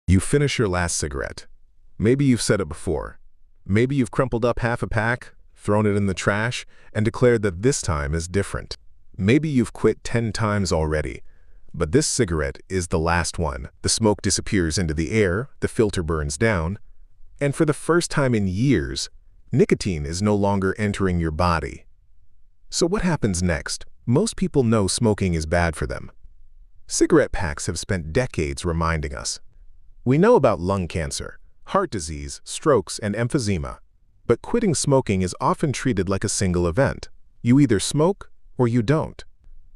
You finish your last cigarette. Maybe you've said it before. Maybe you've crumpled up half a pack, thrown it in the trash, and declared that this time is different. Maybe you've quit 10 times already, but this cigarette is the last one. The smoke disappears into the air, the filter burns down, and for the first time in years, nicotine is no longer entering your body. So what happens next? Most people know smoking is bad for them. Cigarette packs have spent decades reminding us. We know about lung cancer, heart disease, strokes, and emphysema, but quitting smoking is often treated like a single event. You either smoke or you don't.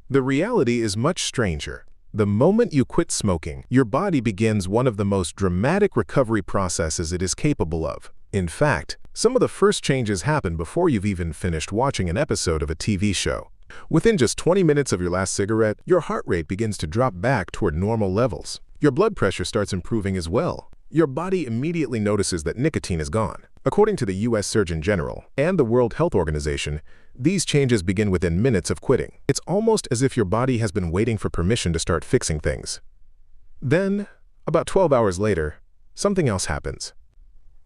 The reality is much stranger. The moment you quit smoking, your body begins one of the most dramatic recovery processes it is capable of. In fact, some of the first changes happen before you've even finished watching an episode of a TV show. Within just 20 minutes of your last cigarette, your heart rate begins to drop back toward normal levels. Your blood pressure starts improving as well. Your body immediately notices that nicotine is gone. According to the U.S. Surgeon General and the World Health Organization, these changes begin within minutes of quitting. It's almost as if your body has been waiting for permission to start fixing things. Then, about 12 hours later, something else happens.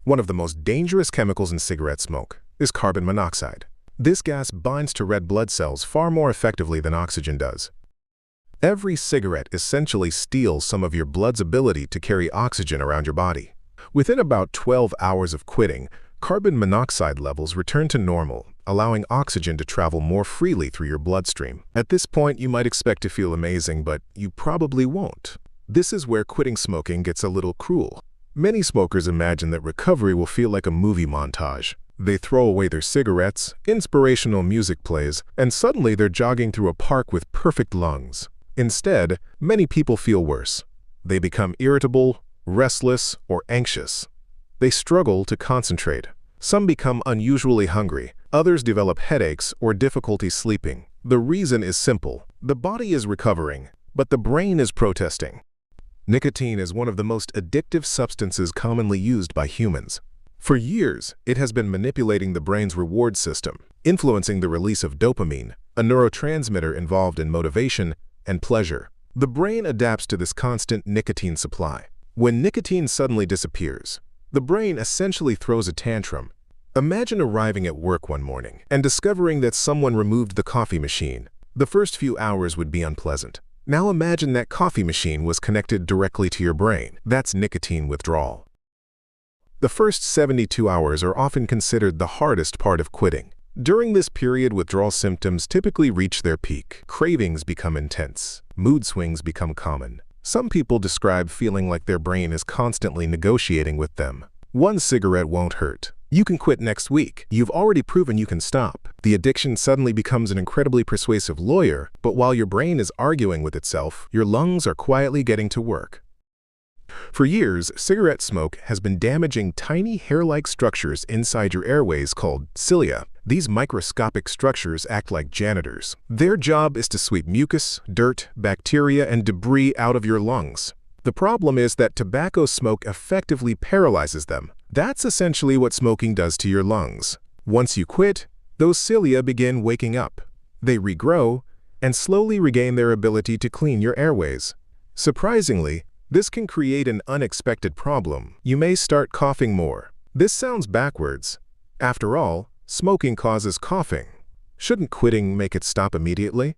One of the most dangerous chemicals in cigarette smoke is carbon monoxide. This gas binds to red blood cells far more effectively than oxygen does. Every cigarette essentially steals some of your blood's ability to carry oxygen around your body. Within about 12 hours of quitting, carbon monoxide levels return to normal, allowing oxygen to travel more freely through your bloodstream. At this point, you might expect to feel amazing, but you probably won't. This is where quitting smoking gets a little cruel. Many smokers imagine that recovery will feel like a movie montage. They throw away their cigarettes, inspirational music plays, and suddenly they're jogging through a park with perfect lungs. Instead, many people feel worse. They become irritable, restless, or anxious. They struggle to concentrate. Some become unusually hungry. Others develop headaches or difficulty sleeping. The reason is simple. The body is recovering, but the brain is protesting. Nicotine is one of the most addictive substances commonly used by humans. For years, it has been manipulating the brain's reward system, influencing the release of dopamine, a neurotransmitter involved in motivation and pleasure. The brain adapts to this constant nicotine supply. When nicotine suddenly disappears, the brain essentially throws a tantrum. Imagine arriving at work one morning and discovering that someone removed the coffee machine. The first few hours would be unpleasant. Now imagine that coffee machine was connected directly to your brain. That's nicotine withdrawal. The first 72 hours are often considered the hardest part of quitting. During this period, withdrawal symptoms typically reach their peak. Cravings become intense. Mood swings become common. Some people describe feeling like their brain is constantly negotiating with them. One cigarette won't hurt. You can quit next week. You've already proven you can stop. The addiction suddenly becomes an incredibly persuasive lawyer, but while your brain is arguing with itself, your lungs are quietly getting to work. For years, cigarette smoke has been damaging tiny hair-like structures inside your airways called cilia. These microscopic structures act like janitors. Their job is to sweep mucus, dirt, bacteria, and debris out of your lungs. The problem is that tobacco smoke effectively paralyzes them. That's essentially what smoking does to your lungs. Once you quit, those cilia begin waking up. They regrow and slowly regain their ability to clean your airways. Surprisingly, this can create an unexpected problem. You may start coughing more. This sounds backwards. After all, smoking causes coughing. Shouldn't quitting make it stop immediately?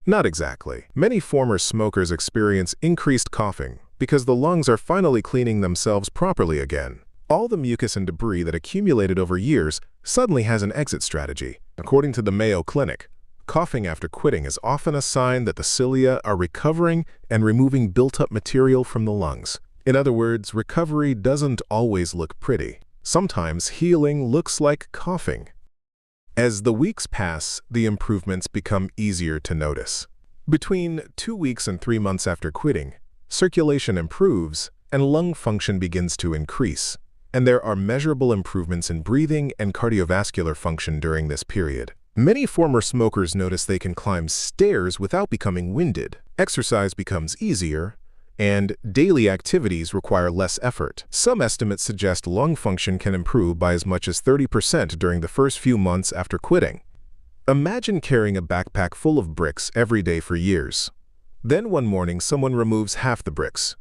Not exactly. Many former smokers experience increased coughing because the lungs are finally cleaning themselves properly again. All the mucus and debris that accumulated over years suddenly has an exit strategy. According to the Mayo Clinic, coughing after quitting is often a sign that the cilia are recovering and removing built-up material from the lungs. In other words, recovery doesn't always look pretty. Sometimes healing looks like coughing. As the weeks pass, the improvements become easier to notice. Between 2 weeks and 3 months after quitting, circulation improves and lung function begins to increase, and there are measurable improvements in breathing and cardiovascular function during this period. Many former smokers notice they can climb stairs without becoming winded. Exercise becomes easier, and daily activities require less effort. Some estimates suggest lung function can improve by as much as 30% during the first few months after quitting. Imagine carrying a backpack full of bricks every day for years. Then one morning, someone removes half the bricks.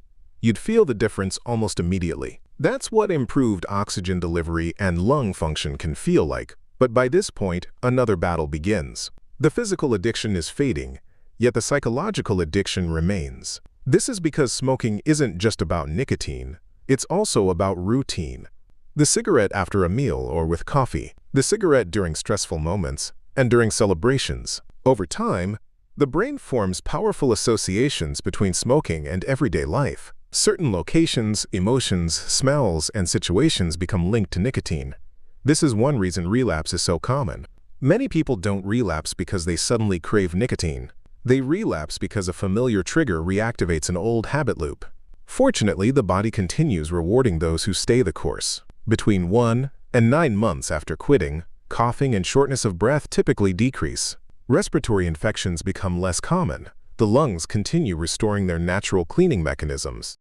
You'd feel the difference almost immediately. That's what improved oxygen delivery and lung function can feel like. But by this point, another battle begins. The physical addiction is fading, yet the psychological addiction remains. This is because smoking isn't just about nicotine, it's also about routine. The cigarette after a meal or with coffee, the cigarette during stressful moments, and during celebrations. Over time, the brain forms powerful associations between smoking and everyday life. Certain locations, emotions, smells, and situations become linked to nicotine. This is one reason relapse is so common. Many people don't relapse because they suddenly crave nicotine. They relapse because a familiar trigger reactivates an old habit loop. Fortunately, the body continues rewarding those who stay the course. Between 1 and 9 months after quitting, coughing and shortness of breath typically decrease. Respiratory infections become less common. The lungs continue restoring their natural cleaning mechanisms.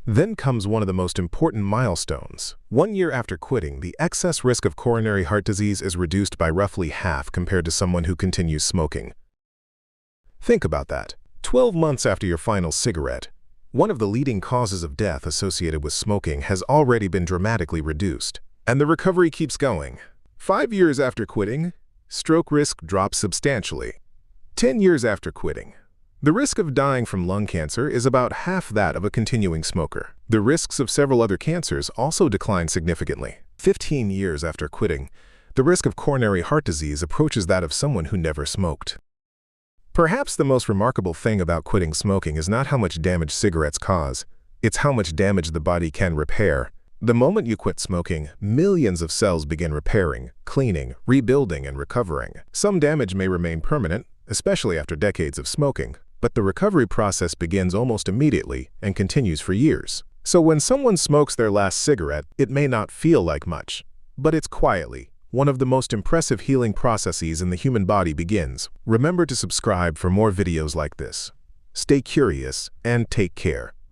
Then comes one of the most important milestones. 1 year after quitting, the excess risk of coronary heart disease is reduced by roughly half compared to someone who continues smoking. Think about that. 12 months after your final cigarette, one of the leading causes of death associated with smoking has already been dramatically reduced. And the recovery keeps going. 5 years after quitting, stroke risk drops substantially. 10 years after quitting, the risk of dying from lung cancer is about half that of a continuing smoker. The risks of several other cancers also decline significantly. 15 years after quitting, the risk of coronary heart disease approaches that of someone who never smoked. Perhaps the most remarkable thing about quitting smoking is not how much damage cigarettes cause, it's how much damage the body can repair. The moment you quit smoking, millions of cells begin repairing, cleaning, rebuilding, and recovering. Some damage may remain permanent, especially after decades of smoking, but the recovery process begins almost immediately and continues for years. So when someone smokes their last cigarette, it may not feel like much, but it's quietly one of the most impressive healing processes in the human body begins. Remember to subscribe for more videos like this. Stay curious and take care.